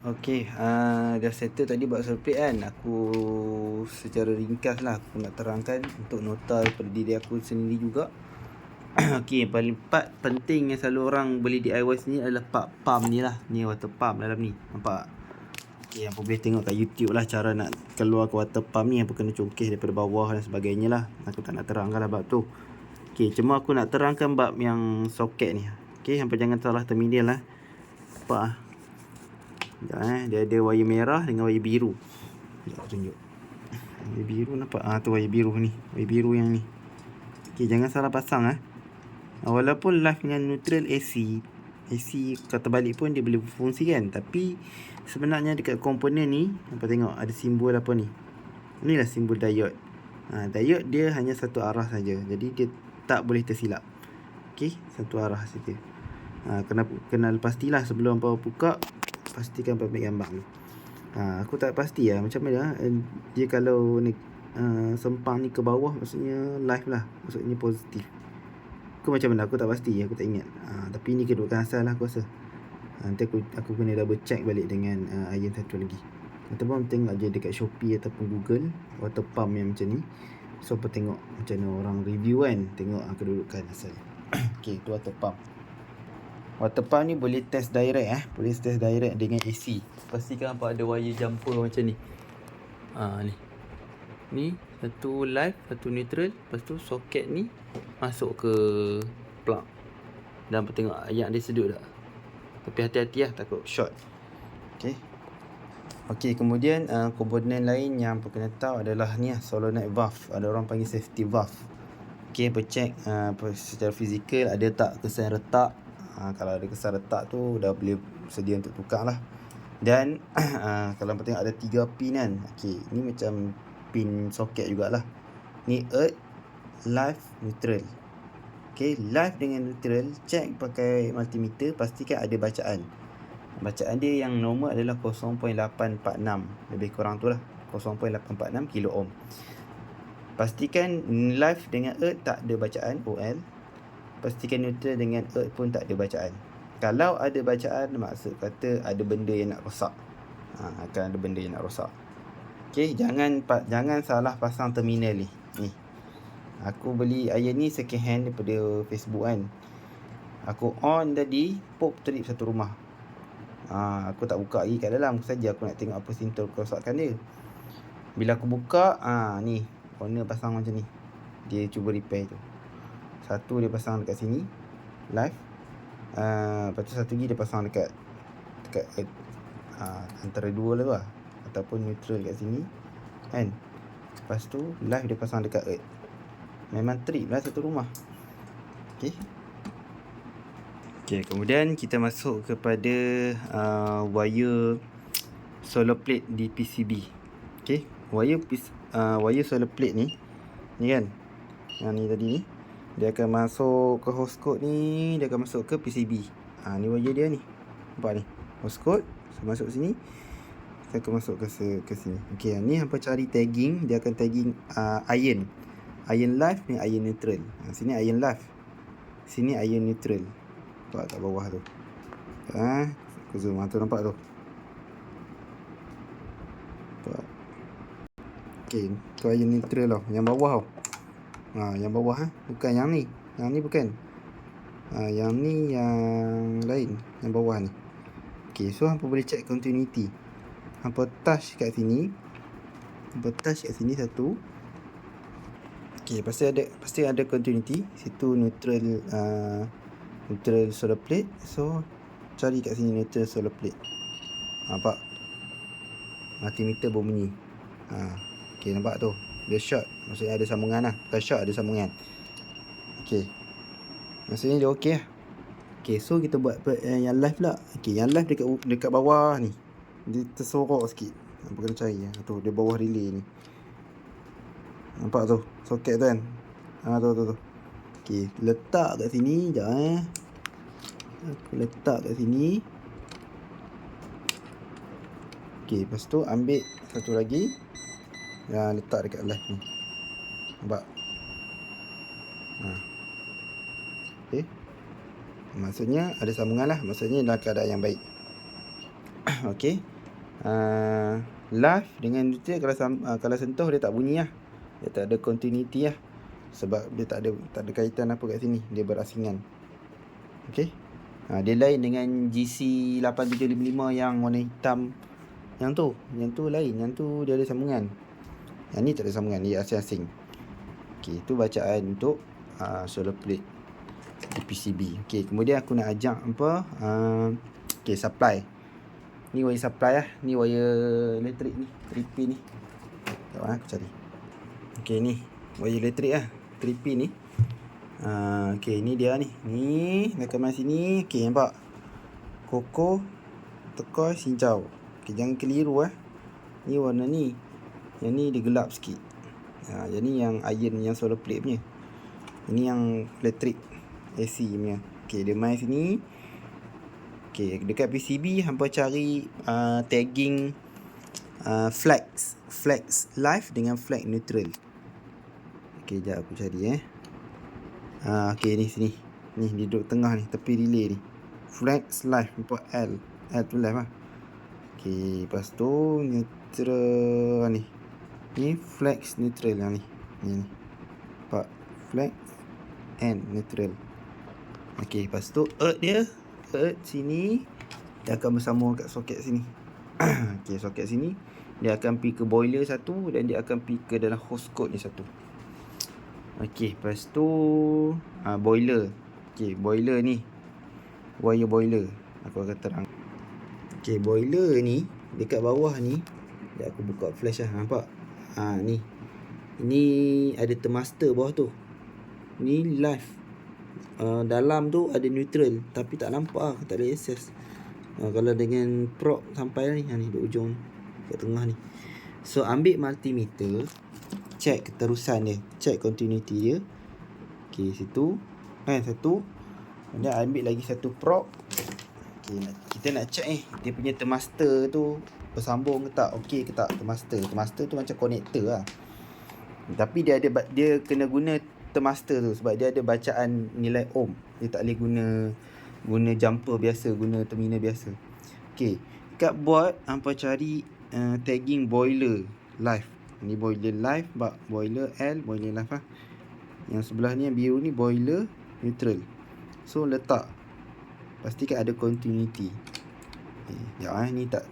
Okey, dah settle tadi buat solar plate kan. Aku secara ringkas lah aku nak terangkan untuk nota daripada diri aku sendiri juga. Okey, paling part penting yang selalu orang beli DIY sini adalah part pump ni lah. Ni water pump dalam ni. Nampak? Okey, apa boleh tengok kat YouTube lah cara nak keluar ke water pump ni. Apa kena congkeh daripada bawah dan sebagainya lah. Aku tak nak terangkan lah bab tu. Okey, cuma aku nak terangkan bab yang soket ni. Okey, hampa jangan salah terminal lah. Nampak ah. Sekejap dia ada wayar merah dengan wayar biru. Sekejap aku tunjuk. Wayar biru nampak? Tu wayar biru ni. Wayar biru yang ni. Okey, jangan salah pasang walaupun live dengan neutral AC kata balik pun dia boleh berfungsi kan. Tapi sebenarnya dekat komponen ni, apa tengok ada simbol apa ni. Inilah simbol diode. Diode dia hanya satu arah saja. Jadi dia tak boleh tersilap. Okey, satu arah saja. Kena pastilah sebelum apa buka, pastikan ambil gambar ni. Aku tak pasti lah macam mana dia kalau sempang ni ke bawah maksudnya live lah, maksudnya positif. Aku macam mana aku tak pasti, aku tak ingat. Tapi ni kedudukan asal lah aku rasa. Nanti aku kena double check balik dengan iron satu lagi. Ataupun tengok je dekat Shopee ataupun Google water pump yang macam ni. So apa tengok macam mana orang review kan, tengok kedudukan asal. Okey, tu water pump. Water pump ni boleh test direct boleh test direct dengan AC. Pastikan apa ada wire jumper macam ni. Ni. Ni satu live, satu neutral, lepas tu soket ni masuk ke plug. Dan apa tengok ayat dia sedut tak? Tapi hati-hati lah takut short. Okey. Okey, kemudian komponen lain yang perlu kena tahu adalah ni solenoid valve. Ada orang panggil safety valve. Okey, check secara fizikal ada tak kesan retak. Kalau ada kesan retak tu dah boleh sedia untuk tukar lah. Dan kalau nampak tengok ada 3 pin kan. Okey, ni macam pin soket jugalah. Ni earth, live, neutral. Okey, live dengan neutral check pakai multimeter, pastikan ada bacaan. Bacaan dia yang normal adalah 0.846, lebih kurang tu lah, 0.846 kilo ohm. Pastikan live dengan earth tak ada bacaan OL. Pastikan neutral dengan earth pun tak ada bacaan. Kalau ada bacaan, maksud kata ada benda yang nak rosak. Akan ada benda yang nak rosak. Okey, jangan salah pasang terminal ni. Aku beli iron ni second hand daripada Facebook kan. Aku on tadi, pop trip satu rumah. Aku tak buka lagi kat dalam saja, aku nak tengok apa simptom kerosakan dia. Bila aku buka, ni owner pasang macam ni. Dia cuba repair tu. Satu dia pasang dekat sini live. Lepas tu satu lagi dia pasang dekat antara dua lah tu lah. Ataupun neutral kat sini kan. Lepas tu live dia pasang dekat earth. Memang trip lah satu rumah. Okey, kemudian kita masuk kepada wire solar plate di PCB. Okey, wire solar plate ni kan, yang ni tadi ni, dia akan masuk ke host code ni, dia akan masuk ke PCB. Ni wire dia ni, nampak ni host code. So, masuk sini, saya akan masuk ke sini. Okey, ni hampa cari tagging, dia akan tagging iron live ni iron neutral. Sini iron live, sini iron neutral. Nampak kat bawah tu. Aku zoom tu, nampak tu. Nampak. Okey, tu iron neutral tau, yang bawah tau. Yang bawah bukan yang ni. Yang ni bukan. Yang ni yang lain, yang bawah ni. Okey, so hampa boleh check continuity. Hampa touch kat sini. Satu. Okey, pasti ada continuity. Situ neutral solar plate. So cari kat sini neutral solar plate. Nampak? Multimeter berbunyi. Okey, nampak tu. Dia short, maksudnya ada sambungan lah. Bukan short, ada sambungan. Okey, maksudnya dia okey lah. Okey, so kita buat yang live pula. Okey, yang live dekat bawah ni. Dia tersorok sikit. Nampak kena cari tu, dia bawah relay ni. Nampak tu, soket tu kan. Tu. Okey, letak kat sini sekejap Aku letak kat sini. Okey, lepas tu ambil satu lagi yang letak dekat live ni. Nampak? Okey, maksudnya ada sambungan lah. Maksudnya dalam keadaan yang baik. Okey. Live dengan neutral, kalau sentuh dia tak bunyi lah. Dia tak ada continuity lah. Sebab dia tak ada kaitan apa kat sini. Dia berasingan. Okey. Dia lain dengan GC8755 yang warna hitam. Yang tu lain. Yang tu dia ada sambungan. Yang ni tak ada sambungan. Dia asing-asing. Okey, itu bacaan untuk solar plate di PCB. Okey, kemudian aku nak ajak apa? Okey, supply. Ni wire supply lah. Ni wire elektrik ni. 3P ni. Sekejap aku cari. Okey, ni wire elektrik lah. 3P ni. Okey, ni dia ni. Ni rakaman sini. Okey, nampak? Koko, turquoise, hijau. Okey, jangan keliru Ni warna ni. Yang ni dia gelap sikit. Yang ni yang iron, yang solar plate punya. Ini yang elektrik AC punya. Okey, dia main sini. Okey, dekat PCB hampa cari tagging flex live dengan flex neutral. Okey, jap aku cari okey, ni sini. Ni di duduk tengah ni, tepi relay ni. Flex live nampak L tu live lah. Okey, lepas tu neutral ni. Ni flex neutral yang ni. Ni. Nampak flex and neutral. Okey, lepas tu earth sini dia akan bersambung kat soket sini. Okey, soket sini dia akan pergi ke boiler satu dan dia akan pergi ke dalam host code ni satu. Okey, lepas tu boiler. Okey, boiler ni wire boiler aku akan terang. Okey, boiler ni dekat bawah ni dia aku buka flash lah, nampak? Ni. Ini ada thermistor bawah tu. Ni live. Dalam tu ada neutral tapi tak nampak tak boleh access. Kalau dengan probe sampai ni di ujung kat tengah ni. So ambil multimeter, check keterusan dia, check continuity dia. Okey, situ satu. Kemudian ambil lagi satu probe. Okey, kita nak check dia punya thermistor tu bersambung ke tak, okey ke tak. Thermistor tu macam connector lah. Tapi dia kena guna thermistor tu sebab dia ada bacaan nilai ohm. Dia tak boleh guna jumper biasa, guna terminal biasa. Okey, kat board hampa cari tagging boiler live. Ni boiler live, boiler L, boiler live lah. Yang sebelah ni yang biru ni boiler neutral. So letak, pastikan ada continuity. Sekejap ni tak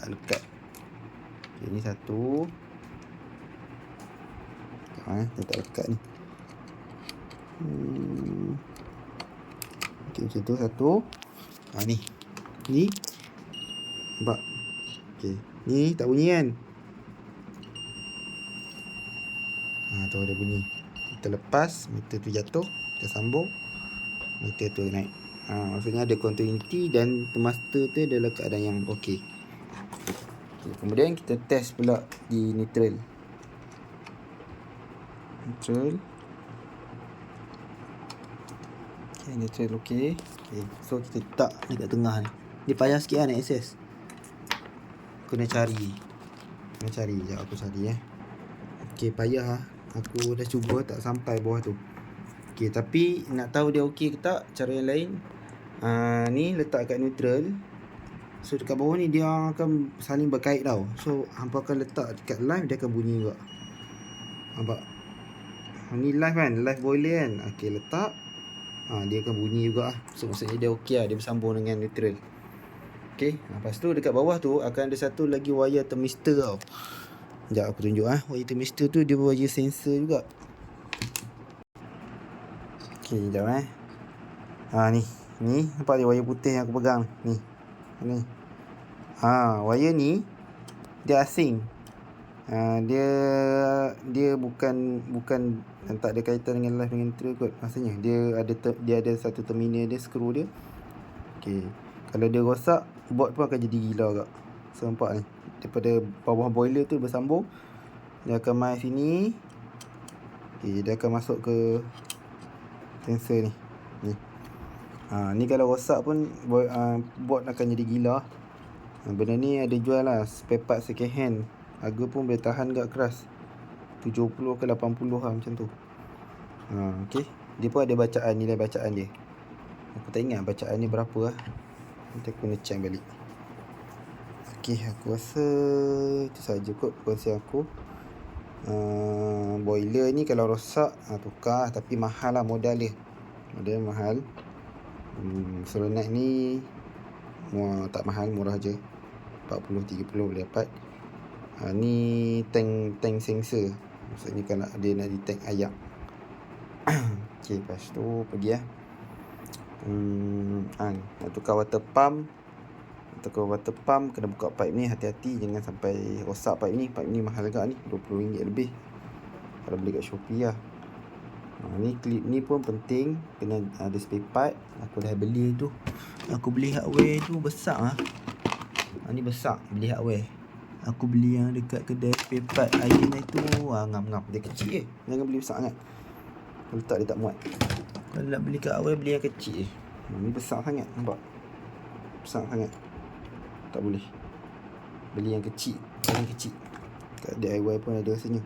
lekat. Okay, ni satu. Dia tak lekat ni. Okey, macam tu satu. Ni nampak? Okey, ni tak bunyi kan? Tu ada bunyi. Kita lepas, meter tu jatuh, kita sambung, meter tu naik. Maksudnya ada continuity dan thermistor tu dalam keadaan yang okey. Kemudian kita test pula di neutral. Okay, neutral okey. So kita letak dekat tengah ni. Dia payah sikit nak access. Kena cari. Sekejap aku cari Okey, payah Aku dah cuba tak sampai bawah tu. Okey, tapi nak tahu dia okey ke tak, cara yang lain. Ni letak kat neutral. So dekat bawah ni dia akan saling berkait tau. So hampa akan letak dekat live, dia akan bunyi juga. Nampak? Ni live kan, live boiler kan. Okey, letak. Dia akan bunyi juga. So maksudnya dia okey lah, dia bersambung dengan neutral. Okey, lepas tu dekat bawah tu akan ada satu lagi wire thermistor tau. Sekejap aku tunjuk wire thermistor tu dia wire sensor juga. Okey, sekejap ni nampak dia wire putih yang aku pegang ni. Wire ni dia asing. Dia bukan tak ada kaitan dengan live dengan neutral kot. Maksudnya dia ada satu terminal dia, skru dia. Okey, kalau dia rosak, board pun akan jadi gila agak. So nampak ni, daripada bawah boiler tu bersambung, dia akan main sini. Okey, dia akan masuk ke sensor ni. Ni kalau rosak pun board akan jadi gila. Benda ni ada jual lah, spare part second hand. Harga pun boleh tahan agak keras, 70 ke 80 lah macam tu. Okey, dia pun ada bacaan, nilai bacaan dia. Aku tak ingat bacaan ni berapa lah. Nanti aku kena check balik. Okey, aku rasa itu saja kot perkongsian aku. Boiler ni kalau rosak tukar, tapi mahal lah modal dia. Modal mahal. Solenoid ni tak mahal, murah je, 40-30 boleh dapat. Ni tank sensor, maksudnya kalau dia nak detect ayak. Okey, lepas tu pergi nak tukar water pump. Kena buka pipe ni, hati-hati jangan sampai rosak pipe ni. Pipe ni mahal agak ni, RM20 lebih kalau beli kat Shopee lah. Ni clip ni pun penting, kena ada spare part. Aku dah beli tu, aku beli hardware tu besar ni besar, beli hardware. Aku beli yang dekat kedai spare part Ayana tu, ngap-ngap dia kecil je. Jangan beli besar sangat, letak dia tak muat. Kalau nak beli kat hardware, beli yang kecil je. Ni besar sangat, nampak? Besar sangat, tak boleh. Beli yang kecil, paling kecil. Kat DIY pun ada rasanya.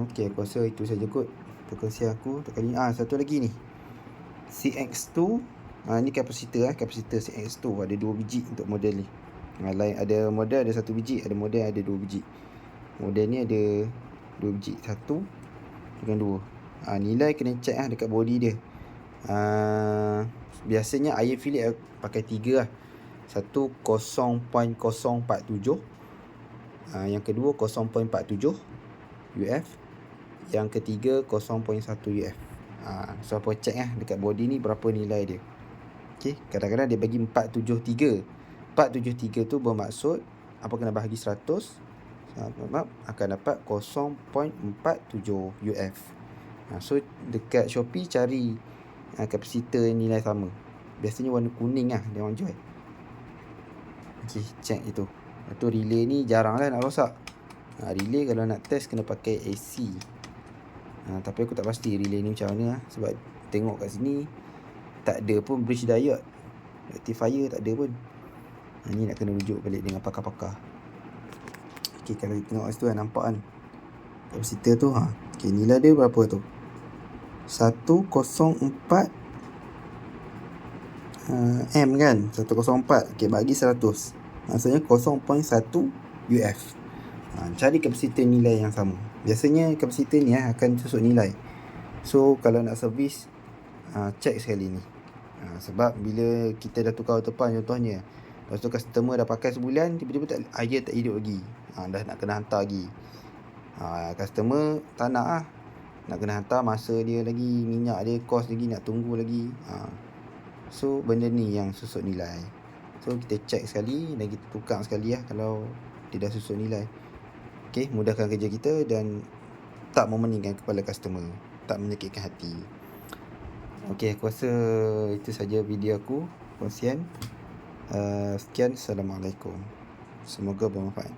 Okey, aku rasa itu saja kot perkongsian aku untuk kali ni. Satu lagi ni, CX2. Ni kapasitor CX2, ada 2 biji untuk model ni. Lain ada model ada 1 biji, ada model ada 2 biji. Model ni ada 2 biji, 1 dengan 2. Nilai kena check dekat body dia. Biasanya air Philips pakai 3 lah. Satu 0.047, yang kedua 0.47 UF, yang ketiga 0.1 UF. So apa check dekat body ni berapa nilai dia. Okey, kadang-kadang dia bagi 473. 473 tu bermaksud apa, kena bahagi 100 akan dapat 0.47 UF. So dekat Shopee cari kapasitor nilai sama. Biasanya warna kuning dia orang jual. Okey, check itu. Lepas tu relay ni jarang lah nak rosak. Relay kalau nak test kena pakai AC. Tapi aku tak pasti relay ni macam mana sebab tengok kat sini tak ada pun bridge diode, rectifier tak ada pun. Ni nak kena rujuk balik dengan pakar-pakar. Okey, kalau tengok kat situ nampak kan kapasitor tu. Okey, nilai dia berapa tu? 104 M kan, 104. Okey, bagi 100, maksudnya 0.1 UF. Cari kapasitor nilai yang sama. Biasanya kapasitor ni akan susut nilai. So kalau nak servis, check sekali ni. Sebab bila kita dah tukar water pump contohnya, lepas tu customer dah pakai sebulan, tiba-tiba air tak hidup lagi, dah nak kena hantar lagi. Customer tak nak nak kena hantar, masa dia lagi, minyak dia, kos lagi, nak tunggu lagi. So benda ni yang susut nilai. So kita check sekali dan kita tukar sekali kalau dia dah susut nilai. Okey, mudahkan kerja kita dan tak memeningkan kepala customer, tak menyakitkan hati. Okey, aku rasa itu saja video aku, kongsian. Sekian, Assalamualaikum. Semoga bermanfaat.